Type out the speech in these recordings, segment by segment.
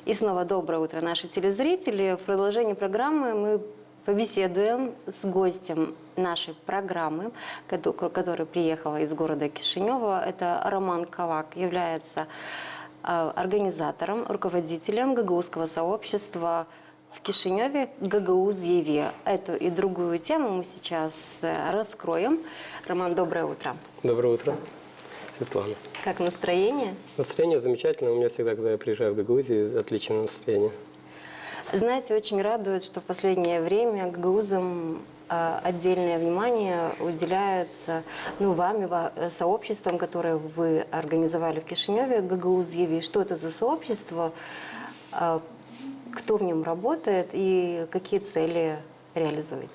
И снова доброе утро, наши телезрители. В продолжении программы мы побеседуем с гостем нашей программы, который приехал из города Кишинева. Это Роман Кавак, является организатором, руководителем гагаузского сообщества в Кишиневе «Гагаузъеви». Эту и другую тему мы сейчас раскроем. Роман, доброе утро. Доброе утро, Светлана. Как настроение? Настроение замечательное. У меня всегда, когда я приезжаю в Гагаузию, отличное настроение. Знаете, очень радует, что в последнее время гагаузам отдельное внимание уделяется вами, сообществом, которое вы организовали в Кишиневе, «Гагаузъеви». Что это за сообщество, кто в нем работает и какие цели реализуете?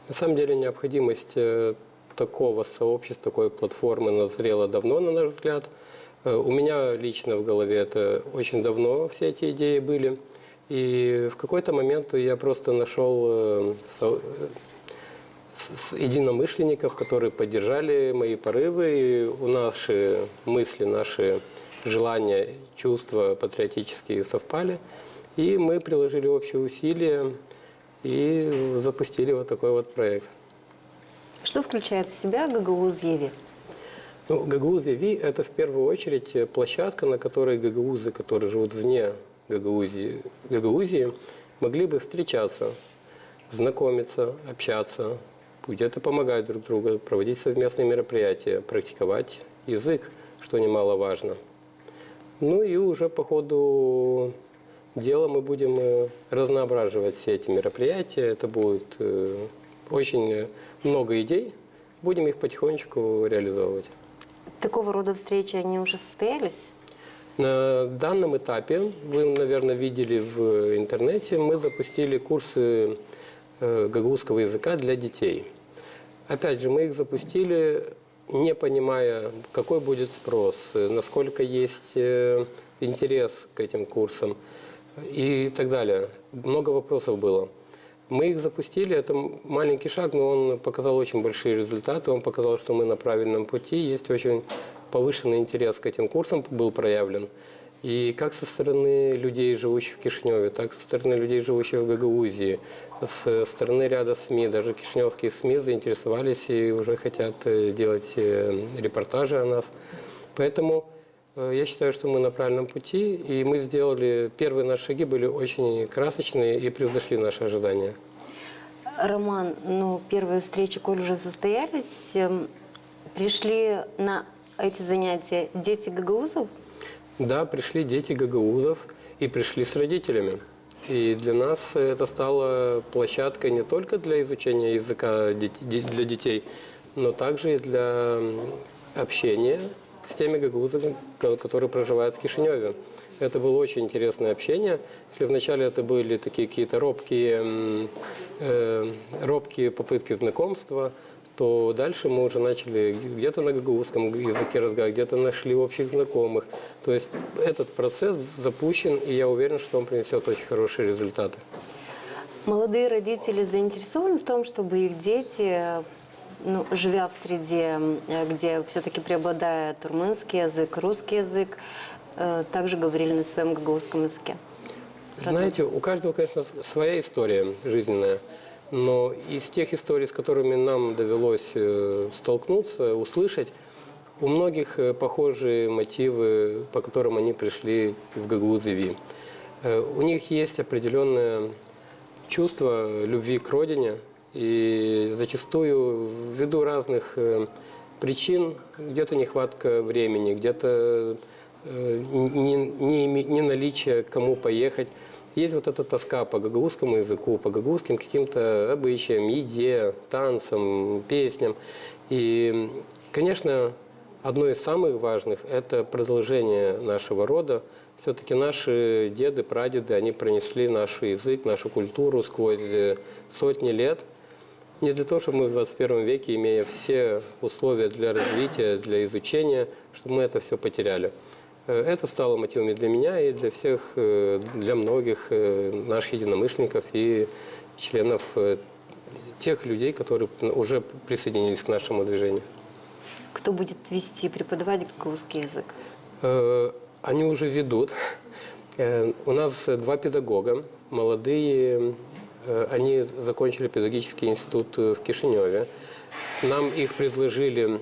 На самом деле необходимость такого сообщества, такой платформы назрела давно, на наш взгляд. У меня лично в голове это очень давно все эти идеи были. И в какой-то момент я просто нашел единомышленников, которые поддержали мои порывы. И у наши мысли, наши желания, чувства патриотические совпали. И мы приложили общие усилия и запустили вот такой вот проект. Что включает в себя «Гагаузъеви»? «Гагаузъеви» – это в первую очередь площадка, на которой гагаузы, которые живут вне Гагаузии, могли бы встречаться, знакомиться, общаться, где-то помогать друг другу, проводить совместные мероприятия, практиковать язык, что немаловажно. И уже по ходу дела мы будем разноображивать все эти мероприятия. Это будет очень много идей. Будем их потихонечку реализовывать. Такого рода встречи, они уже состоялись? На данном этапе, вы, наверное, видели в интернете, мы запустили курсы гагаузского языка для детей. Опять же, мы их запустили, не понимая, какой будет спрос, насколько есть интерес к этим курсам и так далее. Много вопросов было. Мы их запустили, это маленький шаг, но он показал очень большие результаты, он показал, что мы на правильном пути, есть очень повышенный интерес к этим курсам был проявлен. И как со стороны людей, живущих в Кишиневе, так и со стороны людей, живущих в Гагаузии, со стороны ряда СМИ, даже кишиневские СМИ заинтересовались и уже хотят делать репортажи о нас. Поэтому я считаю, что мы на правильном пути, и мы сделали, первые наши шаги были очень красочные и превзошли наши ожидания. Роман, первые встречи, коль уже состоялись, пришли на эти занятия дети гагаузов? Да, пришли дети гагаузов и пришли с родителями. И для нас это стало площадкой не только для изучения языка для детей, но также и для общения с теми гагаузами, которые проживают в Кишиневе. Это было очень интересное общение. Если вначале это были такие какие-то робкие попытки знакомства, то дальше мы уже начали где-то на гагаузском языке разговаривать, где-то нашли общих знакомых. То есть этот процесс запущен, и я уверен, что он принесет очень хорошие результаты. Молодые родители заинтересованы в том, чтобы их дети, живя в среде, где все-таки преобладает румынский язык, русский язык, также говорили на своем гагаузском языке? Знаете, у каждого, конечно, своя история жизненная. Но из тех историй, с которыми нам довелось столкнуться, услышать, у многих похожие мотивы, по которым они пришли в Гагаузъеви. У них есть определенное чувство любви к родине, и зачастую ввиду разных причин, где-то нехватка времени, где-то не наличие кому поехать, есть вот эта тоска по гагаузскому языку, по гагаузским каким-то обычаям, еде, танцам, песням. И, конечно, одно из самых важных – это продолжение нашего рода. Все-таки наши деды, прадеды, они пронесли наш язык, нашу культуру сквозь сотни лет. Не для того, чтобы мы в 21 веке, имея все условия для развития, для изучения, чтобы мы это все потеряли. Это стало мотивом и для меня, и для всех, для многих наших единомышленников и членов тех людей, которые уже присоединились к нашему движению. Кто будет вести, преподавать гагаузский язык? Они уже ведут. У нас два педагога, молодые, они закончили педагогический институт в Кишиневе. Нам их предложила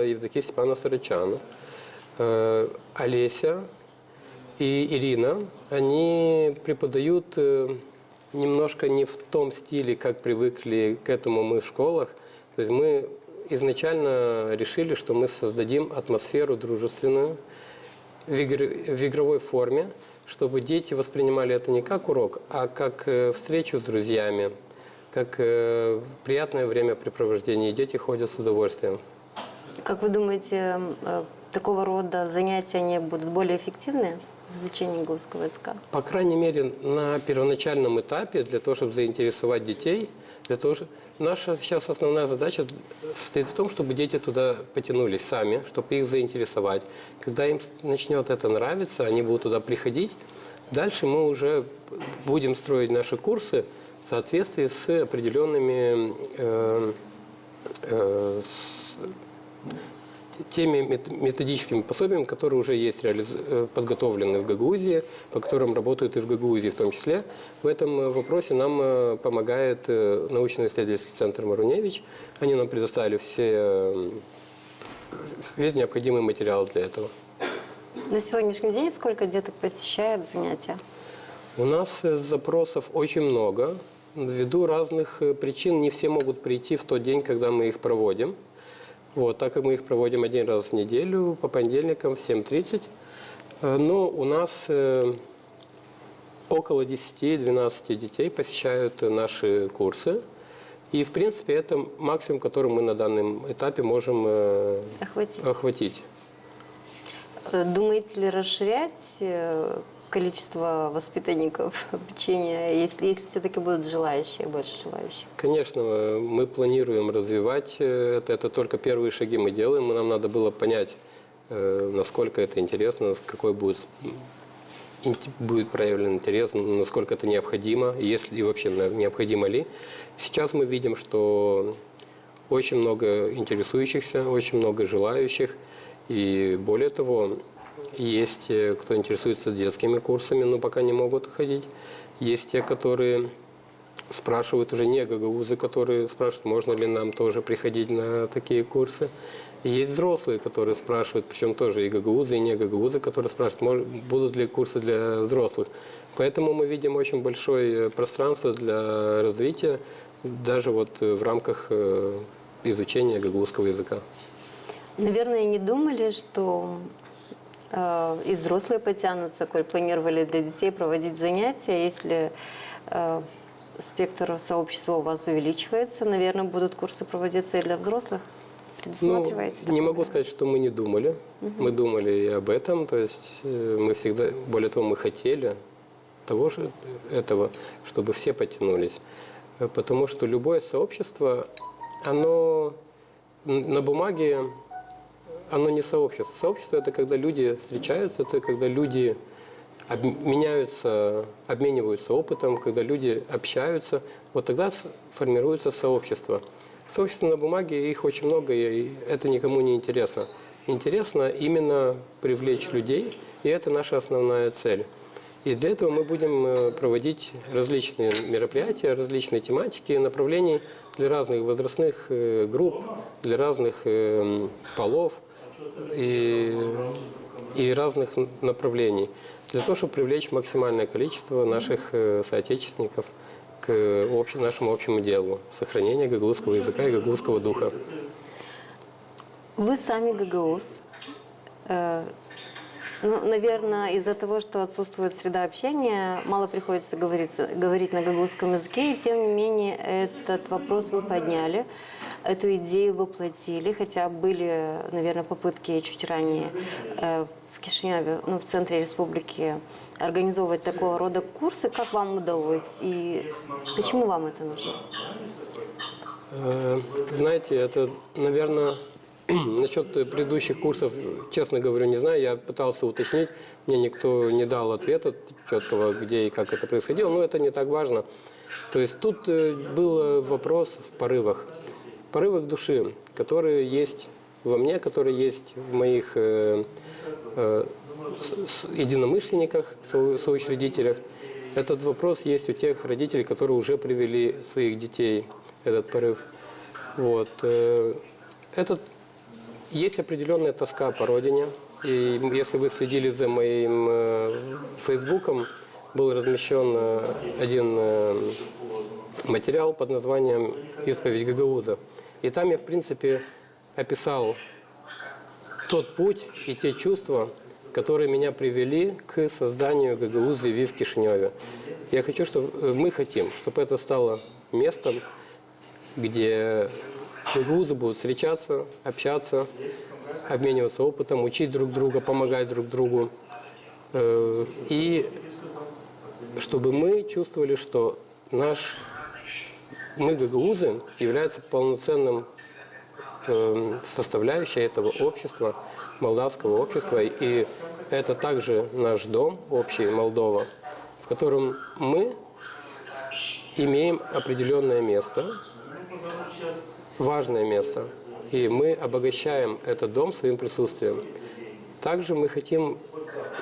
Евдокия Степановна Сарычан, Олеся и Ирина. Они преподают немножко не в том стиле, как привыкли к этому мы в школах. То есть мы изначально решили, что мы создадим атмосферу дружественную в игровой форме, чтобы дети воспринимали это не как урок, а как встречу с друзьями, как приятное времяпрепровождение. И дети ходят с удовольствием. Как вы думаете, такого рода занятия они будут более эффективны в изучении гагаузского языка? По крайней мере, на первоначальном этапе, для того, чтобы заинтересовать детей, наша сейчас основная задача состоит в том, чтобы дети туда потянулись сами, чтобы их заинтересовать. Когда им начнет это нравиться, они будут туда приходить. Дальше мы уже будем строить наши курсы в соответствии с определенными теми методическими пособиями, которые уже есть подготовлены в Гагаузии, по которым работают и в Гагаузии в том числе. В этом вопросе нам помогает научно-исследовательский центр Маруневич. Они нам предоставили весь необходимый материал для этого. На сегодняшний день сколько деток посещает занятия? У нас запросов очень много. Ввиду разных причин не все могут прийти в тот день, когда мы их проводим. Вот, так как мы их проводим один раз в неделю, по понедельникам в 7:30. Но у нас около 10-12 детей посещают наши курсы. И, в принципе, это максимум, который мы на данном этапе можем охватить. Думаете ли расширять количество воспитанников обучения, если все-таки будут желающие, больше желающих? Конечно, мы планируем развивать это. Это только первые шаги мы делаем. Нам надо было понять, насколько это интересно, какой будет проявлен интерес, насколько это необходимо, если и вообще необходимо ли. Сейчас мы видим, что очень много интересующихся, очень много желающих. И более того, есть кто интересуется детскими курсами, но пока не могут ходить. Есть те, которые спрашивают уже не гагаузы, которые спрашивают, можно ли нам тоже приходить на такие курсы. И есть взрослые, которые спрашивают, причем тоже и гагаузы, и не гагаузы, которые спрашивают, будут ли курсы для взрослых. Поэтому мы видим очень большое пространство для развития, даже вот в рамках изучения гагаузского языка. Наверное, не думали, что и взрослые потянутся, коль планировали для детей проводить занятия. Если спектр сообщества у вас увеличивается, наверное, будут курсы проводиться и для взрослых? Предусматриваете? Не могу сказать, что мы не думали. Мы думали и об этом. То есть мы всегда, более того, мы хотели этого, чтобы все потянулись. Потому что любое сообщество, оно на бумаге, оно не сообщество. Сообщество – это когда люди встречаются, это когда люди обмениваются опытом, когда люди общаются. Вот тогда формируется сообщество. Сообщества на бумаге, их очень много, и это никому не интересно. Интересно именно привлечь людей, и это наша основная цель. И для этого мы будем проводить различные мероприятия, различные тематики, направлений для разных возрастных групп, для разных полов и разных направлений, для того, чтобы привлечь максимальное количество наших соотечественников к нашему общему делу – сохранения гагаузского языка и гагаузского духа. Вы сами гагауз. Наверное, из-за того, что отсутствует среда общения, мало приходится говорить на гагаузском языке, и тем не менее этот вопрос вы подняли, эту идею воплотили, хотя были, наверное, попытки чуть ранее в Кишиневе, в центре республики, организовывать такого рода курсы. Как вам удалось и почему вам это нужно? Знаете, это, наверное, насчет предыдущих курсов, честно говоря, не знаю. Я пытался уточнить, мне никто не дал ответа четкого, где и как это происходило, но это не так важно. То есть тут был вопрос в порывах души, которые есть во мне, которые есть в моих единомышленниках, соучредителях. Этот вопрос есть у тех родителей, которые уже привели своих детей, этот порыв. Вот. Есть определенная тоска по родине. И если вы следили за моим фейсбуком, был размещен один материал под названием «Исповедь гагауза». И там я, в принципе, описал тот путь и те чувства, которые меня привели к созданию гагаузы ВИ в Кишиневе. Мы хотим, чтобы это стало местом, где гагаузы будут встречаться, общаться, обмениваться опытом, учить друг друга, помогать друг другу. И чтобы мы чувствовали, что мы, гагаузы, являются полноценным составляющей этого общества, молдавского общества. И это также наш дом, общий Молдова, в котором мы имеем определенное место, важное место. И мы обогащаем этот дом своим присутствием. Также мы хотим,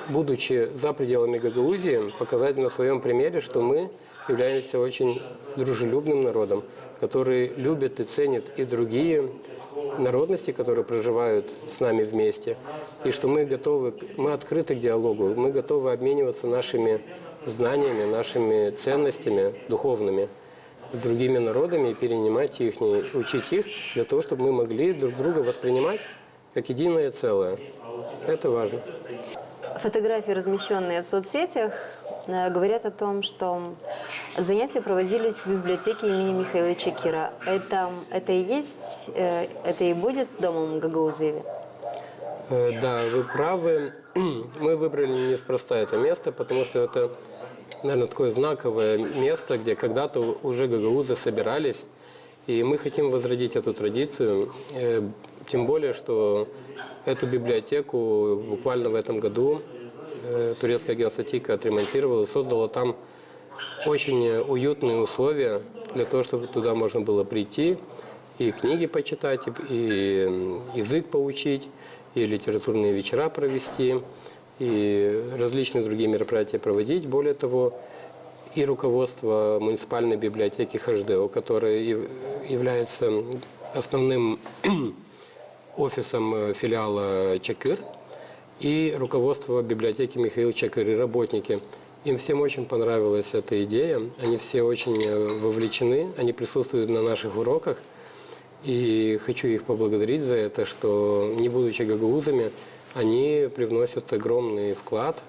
будучи за пределами Гагаузии, показать на своем примере, что мы являемся очень дружелюбным народом, который любит и ценит и другие народности, которые проживают с нами вместе, и что мы открыты к диалогу, мы готовы обмениваться нашими знаниями, нашими ценностями духовными с другими народами и перенимать их, учить их, для того, чтобы мы могли друг друга воспринимать как единое целое. Это важно. Фотографии, размещенные в соцсетях, говорят о том, что занятия проводились в библиотеке имени Михаила Чекира. Это и есть, это и будет домом Гагаузы? Да, вы правы. Мы выбрали неспроста это место, потому что это, наверное, такое знаковое место, где когда-то уже гагаузы собирались. И мы хотим возродить эту традицию. Тем более, что эту библиотеку буквально в этом году турецкое агентство ТИКа отремонтировало и создало там очень уютные условия для того, чтобы туда можно было прийти и книги почитать, и язык поучить, и литературные вечера провести, и различные другие мероприятия проводить. Более того, и руководство муниципальной библиотеки ХДО, которая является основным офисом филиала Чакыр, и руководство библиотеки Михаил Чакыр, и работники. Им всем очень понравилась эта идея, они все очень вовлечены, они присутствуют на наших уроках. И хочу их поблагодарить за это, что, не будучи гагаузами, они привносят огромный вклад.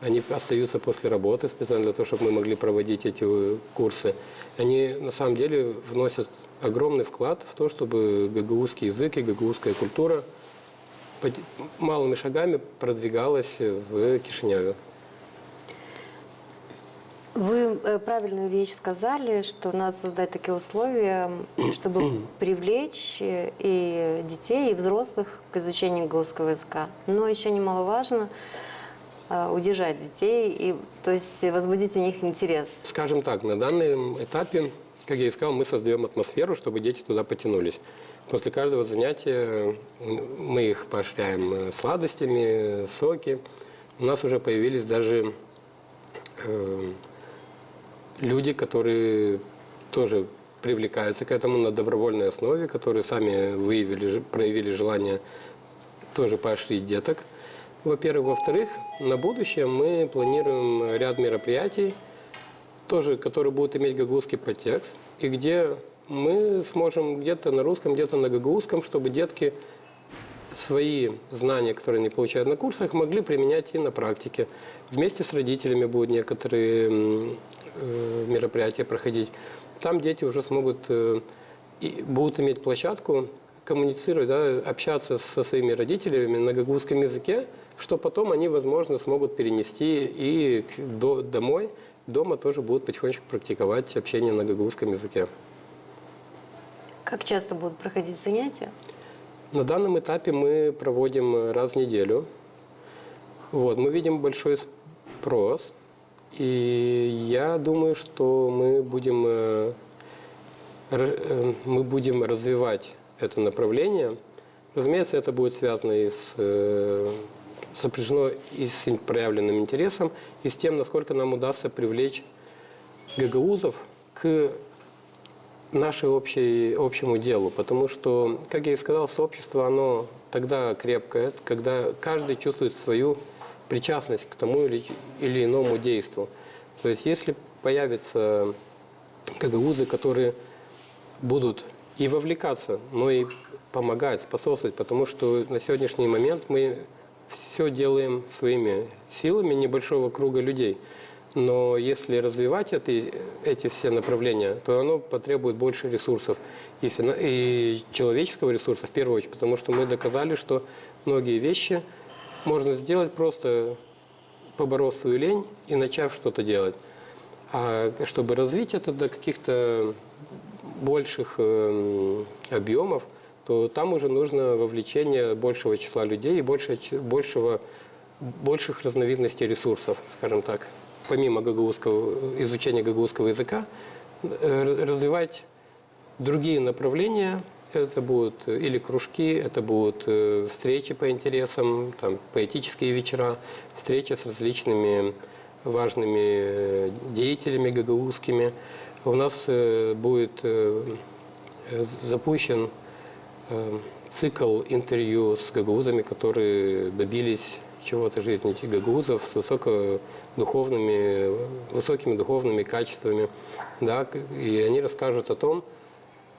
Они остаются после работы специально для того, чтобы мы могли проводить эти курсы. Они на самом деле вносят огромный вклад в то, чтобы гагаузский язык и гагаузская культура малыми шагами продвигалась в Кишиневе. Вы правильную вещь сказали, что надо создать такие условия, чтобы привлечь и детей, и взрослых к изучению гагаузского языка. Но еще немаловажно удержать детей, и, то есть возбудить у них интерес. Скажем так, на данном этапе, как я и сказал, мы создаем атмосферу, чтобы дети туда потянулись. После каждого занятия мы их поощряем сладостями, соки. У нас уже появились даже люди, которые тоже привлекаются к этому на добровольной основе, которые сами проявили желание тоже поощрить деток. Во-первых. Во-вторых, на будущее мы планируем ряд мероприятий, тоже, которые будут иметь гагаузский подтекст, и где мы сможем где-то на русском, где-то на гагаузском, чтобы детки свои знания, которые они получают на курсах, могли применять и на практике. Вместе с родителями будут некоторые мероприятия проходить. Там дети уже будут иметь площадку, коммуницировать, да, общаться со своими родителями на гагаузском языке, что потом они, возможно, смогут перенести и домой. Дома тоже будут потихонечку практиковать общение на гагаузском языке. Как часто будут проходить занятия? На данном этапе мы проводим раз в неделю. Вот, мы видим большой спрос. И я думаю, что мы будем развивать это направление. Разумеется, это будет связано и с сопряжено и с проявленным интересом, и с тем, насколько нам удастся привлечь гагаузов к общему делу. Потому что, как я и сказал, сообщество, оно тогда крепкое, когда каждый чувствует свою причастность к тому или иному действу. То есть, если появятся гагаузы, которые будут и вовлекаться, но и помогать, способствовать, потому что на сегодняшний момент мы все делаем своими силами небольшого круга людей. Но если развивать эти все направления, то оно потребует больше ресурсов и человеческого ресурса в первую очередь, потому что мы доказали, что многие вещи можно сделать просто поборов свою лень и начав что-то делать. А чтобы развить это до каких-то больших объемов, то там уже нужно вовлечение большего числа людей и больших разновидностей ресурсов, скажем так. Помимо изучения гагаузского языка, развивать другие направления. Это будут или кружки, это будут встречи по интересам, там, поэтические вечера, встречи с различными важными деятелями гагаузскими. У нас будет запущен цикл интервью с гагаузами, которые добились чего-то в жизни этих гагаузов с высокими духовными качествами. Да, и они расскажут о том,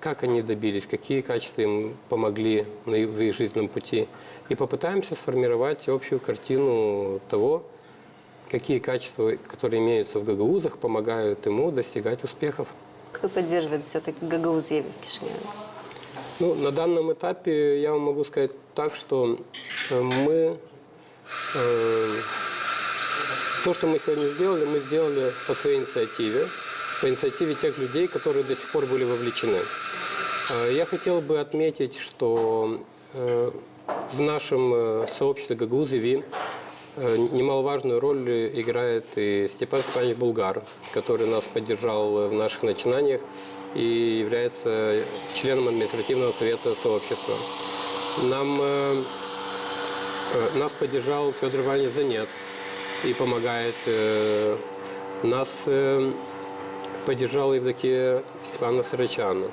как они добились, какие качества им помогли в их жизненном пути. И попытаемся сформировать общую картину того, какие качества, которые имеются в гагаузах, помогают ему достигать успехов. Кто поддерживает все-таки гагаузьев в Кишиневе? Ну, на данном этапе я вам могу сказать так, что мы то, что мы сегодня сделали, мы сделали по своей инициативе, по инициативе тех людей, которые до сих пор были вовлечены. Я хотел бы отметить, что в нашем сообществе гагаузы немаловажную роль играет и Степан Степанович Булгар, который нас поддержал в наших начинаниях и является членом административного совета сообщества. Нас поддержал Федор Иванович Занет и помогает. Нас поддержала Евдокия Степановна Сарачана.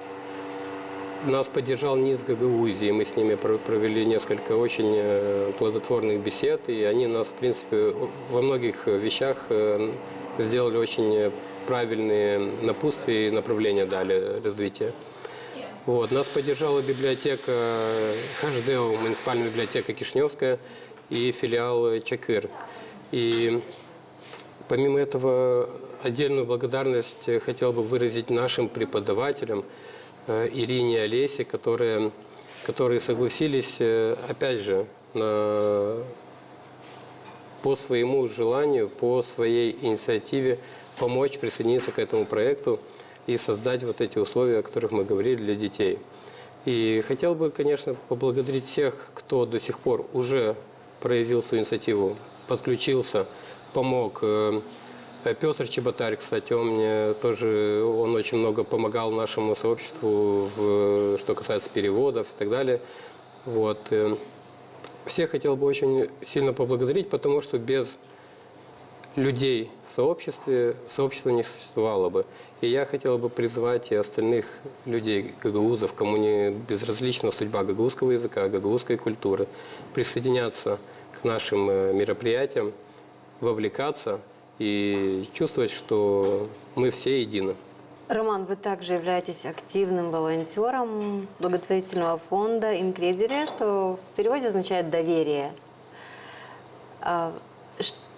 Нас поддержал НИС Гагаузии. Мы с ними провели несколько очень плодотворных бесед, и они нас, в принципе, во многих вещах сделали очень правильные напутствия и направления дали развития. Вот. Нас поддержала библиотека ХДО, муниципальная библиотека Кишиневская и филиал Чакыр. И помимо этого отдельную благодарность хотел бы выразить нашим преподавателям, Ирине и Олесе, которые согласились, опять же, по своему желанию, по своей инициативе помочь присоединиться к этому проекту и создать вот эти условия, о которых мы говорили, для детей. И хотел бы, конечно, поблагодарить всех, кто до сих пор уже проявил свою инициативу, подключился, помог. Петр Чеботарь, кстати, он очень много помогал нашему сообществу, что касается переводов и так далее. Вот. Всех хотел бы очень сильно поблагодарить, потому что без людей в сообществе сообщество не существовало бы. И я хотел бы призвать и остальных людей, гагаузов, кому не безразлична судьба гагаузского языка, гагаузской культуры, присоединяться к нашим мероприятиям, вовлекаться и чувствовать, что мы все едины. Роман, вы также являетесь активным волонтером благотворительного фонда «Инкредере», что в переводе означает «доверие».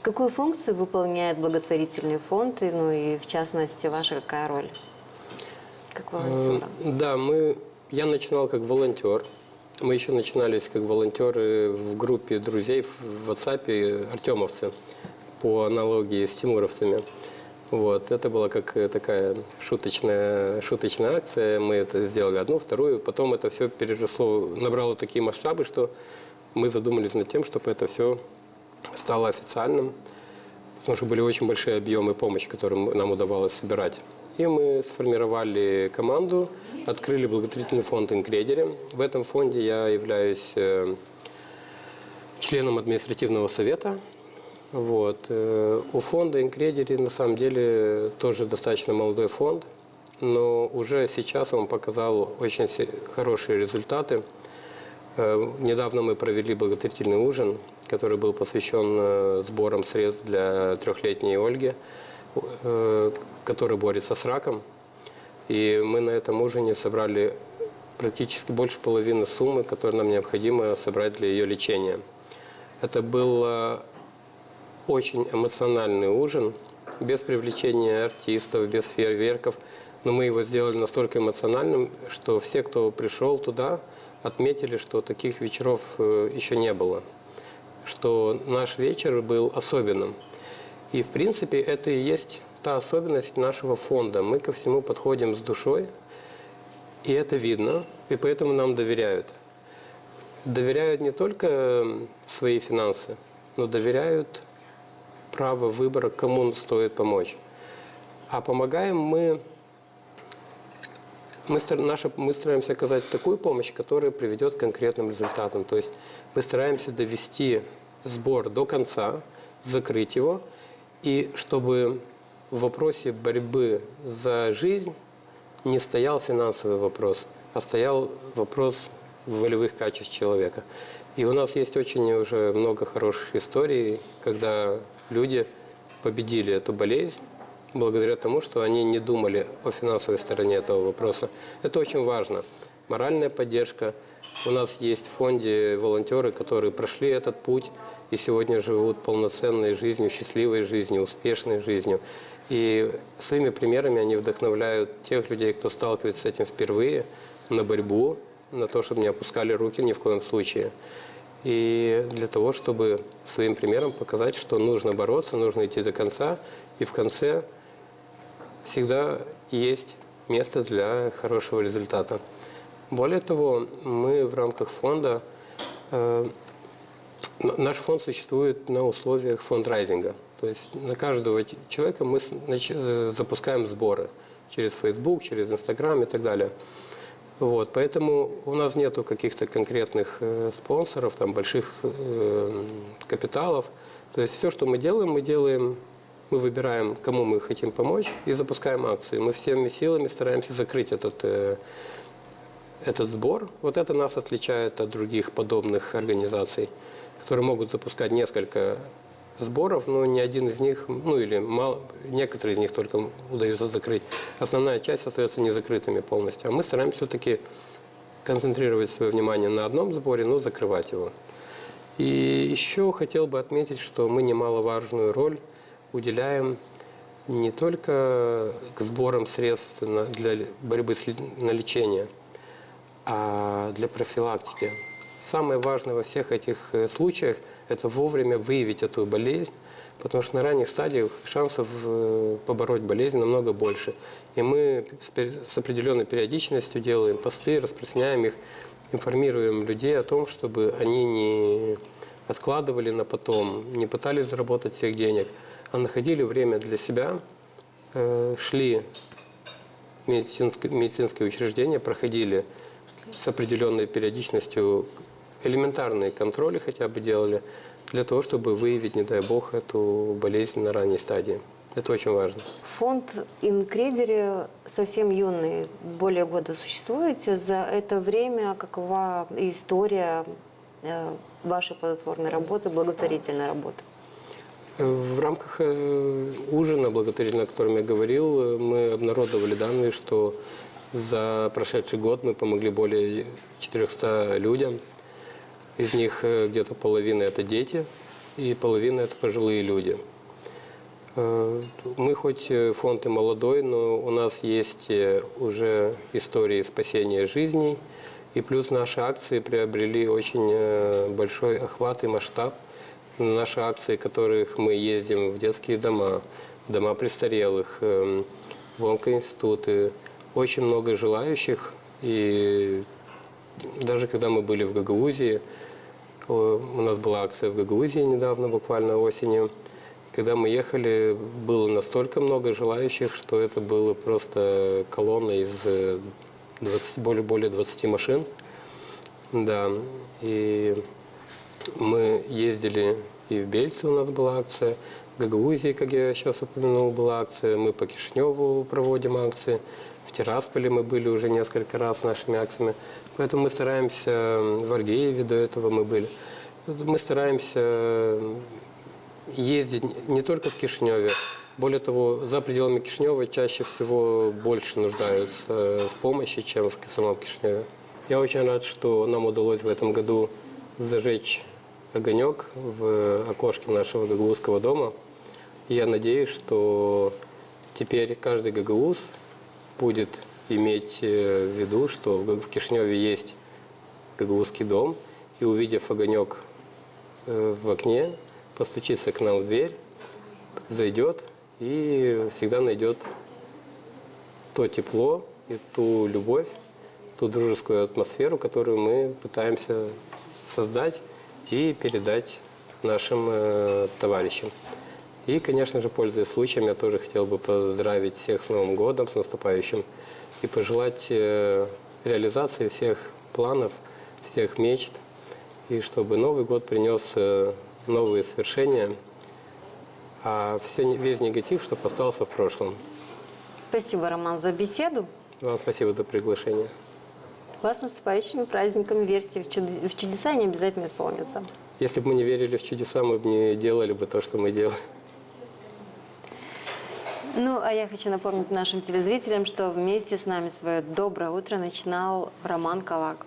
Какую функцию выполняет благотворительный фонд, и в частности, ваша какая роль как волонтера? Да, я начинал как волонтер. Мы еще начинались как волонтеры в группе друзей в WhatsApp «Артемовцы», по аналогии с тимуровцами. Вот. Это была как такая шуточная акция. Мы это сделали одну, вторую. Потом это все набрало такие масштабы, что мы задумались над тем, чтобы это все стало официальным. Потому что были очень большие объемы помощи, которые нам удавалось собирать. И мы сформировали команду, открыли благотворительный фонд «Инкредере». В этом фонде я являюсь членом административного совета. Вот. У фонда Incrediry на самом деле тоже достаточно молодой фонд, но уже сейчас он показал очень хорошие результаты. Недавно мы провели благотворительный ужин, который был посвящен сборам средств для трехлетней Ольги, которая борется с раком. И мы на этом ужине собрали практически больше половины суммы, которую нам необходимо собрать для ее лечения. Это был очень эмоциональный ужин, без привлечения артистов, без фейерверков. Но мы его сделали настолько эмоциональным, что все, кто пришел туда, отметили, что таких вечеров еще не было. Что наш вечер был особенным. И, в принципе, это и есть та особенность нашего фонда. Мы ко всему подходим с душой, и это видно, и поэтому нам доверяют. Доверяют не только свои финансы, но доверяют право выбора, кому стоит помочь. А помогаем мы стараемся оказать такую помощь, которая приведет к конкретным результатам. То есть мы стараемся довести сбор до конца, закрыть его, и чтобы в вопросе борьбы за жизнь не стоял финансовый вопрос, а стоял вопрос волевых качеств человека. И у нас есть очень уже много хороших историй, когда люди победили эту болезнь благодаря тому, что они не думали о финансовой стороне этого вопроса. Это очень важно. Моральная поддержка. У нас есть в фонде волонтеры, которые прошли этот путь и сегодня живут полноценной жизнью, счастливой жизнью, успешной жизнью. И своими примерами они вдохновляют тех людей, кто сталкивается с этим впервые, на борьбу, на то, чтобы не опускали руки ни в коем случае. И для того, чтобы своим примером показать, что нужно бороться, нужно идти до конца, и в конце всегда есть место для хорошего результата. Более того, мы в рамках фонда, наш фонд существует на условиях фондрайзинга. То есть на каждого человека мы запускаем сборы через Facebook, через Instagram и так далее. Вот, поэтому у нас нету каких-то конкретных спонсоров, там, больших капиталов. То есть все, что мы делаем, мы выбираем, кому мы хотим помочь, и запускаем акции. Мы всеми силами стараемся закрыть этот сбор. Вот это нас отличает от других подобных организаций, которые могут запускать несколько сборов, но ни один из них, ну или мало, некоторые из них только удается закрыть. Основная часть остается незакрытыми полностью. А мы стараемся все-таки концентрировать свое внимание на одном сборе, но закрывать его. И еще хотел бы отметить, что мы немаловажную роль уделяем не только к сборам средств для борьбы на лечение, а для профилактики. Самое важное во всех этих случаях – это вовремя выявить эту болезнь, потому что на ранних стадиях шансов побороть болезнь намного больше. И мы с определенной периодичностью делаем посты, распространяем их, информируем людей о том, чтобы они не откладывали на потом, не пытались заработать всех денег, а находили время для себя, шли в медицинские учреждения, проходили с определенной периодичностью элементарные контроли хотя бы делали, для того, чтобы выявить, не дай бог, эту болезнь на ранней стадии. Это очень важно. Фонд Incrediry совсем юный, более года существуете. За это время какова история вашей плодотворной работы, благотворительной работы? В рамках ужина благотворительного, о котором я говорил, мы обнародовали данные, что за прошедший год мы помогли более 400 людям. Из них где-то половина – это дети, и половина – это пожилые люди. Мы хоть фонд и молодой, но у нас есть уже истории спасения жизней, и плюс наши акции приобрели очень большой охват и масштаб. Наши акции, в которых мы ездим в детские дома, в дома престарелых, в онкоинституты, очень много желающих, и даже когда мы были в Гагаузии, у нас была акция в Гагаузии недавно, буквально осенью, когда мы ехали, было настолько много желающих, что это было просто колонна из более 20 машин. Да, и Мы ездили и в Бельце, у нас была акция, в Гагаузии, как я сейчас упомянул, была акция. Мы по Кишиневу проводим акции. В Тирасполе мы были уже несколько раз с нашими акциями. Поэтому мы стараемся, в Аргееве до этого мы были, мы стараемся ездить не только в Кишиневе. Более того, за пределами Кишинева чаще всего больше нуждаются в помощи, чем в самом Кишиневе. Я очень рад, что нам удалось в этом году зажечь огонек в окошке нашего гагаузского дома. И я надеюсь, что теперь каждый гагауз будет иметь в виду, что в Кишиневе есть гагаузский дом, и увидев огонек в окне, постучится к нам в дверь, зайдет и всегда найдет то тепло и ту любовь, ту дружескую атмосферу, которую мы пытаемся создать и передать нашим товарищам. И, конечно же, пользуясь случаем, я тоже хотел бы поздравить всех с Новым годом, с наступающим, и пожелать реализации всех планов, всех мечт, и чтобы Новый год принес новые свершения, а весь негатив, чтобы остался в прошлом. Спасибо, Роман, за беседу. Вам спасибо за приглашение. Вас с наступающими праздниками. Верьте в чудеса, они обязательно исполнятся. Если бы мы не верили в чудеса, мы бы не делали бы то, что мы делаем. Ну, а я хочу напомнить нашим телезрителям, что вместе с нами свое доброе утро начинал Роман Калак.